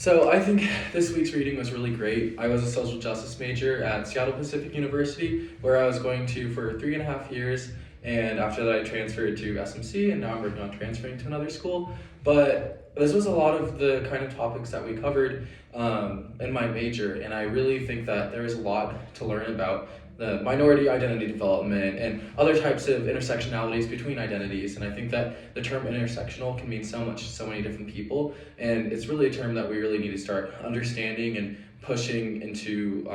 So I think this week's reading was really great. I was a social justice major at Seattle Pacific University, where I was going to for 3.5 years. And after that, I transferred to SMC, and now I'm working on transferring to another school. But this was a lot of the kind of topics that we covered in my major, and I really think that there is a lot to learn about the minority identity development and other types of intersectionalities between identities. And I think that the term intersectional can mean so much to so many different people, and it's really a term that we really need to start understanding and pushing into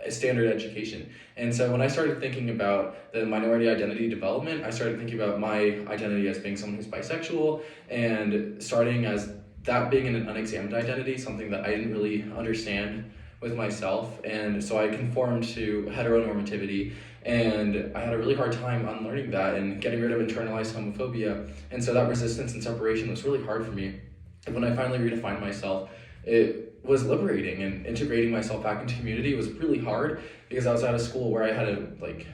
a standard education. And so when I started thinking about the minority identity development, I started thinking about my identity as being someone who's bisexual, and starting as that being an unexamined identity, something that I didn't really understand with myself. And so I conformed to heteronormativity, and I had a really hard time unlearning that and getting rid of internalized homophobia. And so that resistance and separation was really hard for me. And when I finally redefined myself, it was liberating, and integrating myself back into community was really hard because I was at a school where I had to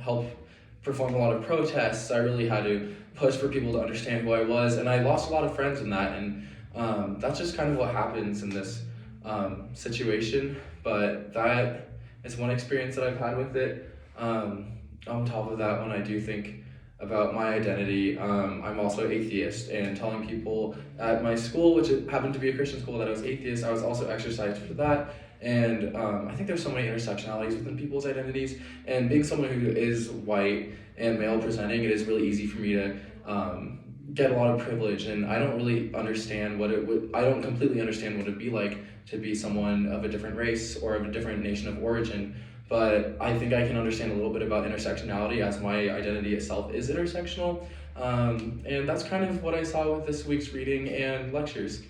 help perform a lot of protests. I really had to push for people to understand who I was, and I lost a lot of friends in that. And that's just kind of what happens in this situation. But that is one experience that I've had with it. On top of that, when I do think about my identity, I'm also atheist, and telling people at my school, which happened to be a Christian school, that I was atheist, I was also exercised for that. And I think there's so many intersectionalities within people's identities, and being someone who is white and male presenting, it is really easy for me to get a lot of privilege, and I don't really understand I don't completely understand what it'd be like to be someone of a different race or of a different nation of origin. But I think I can understand a little bit about intersectionality, as my identity itself is intersectional. And that's kind of what I saw with this week's reading and lectures.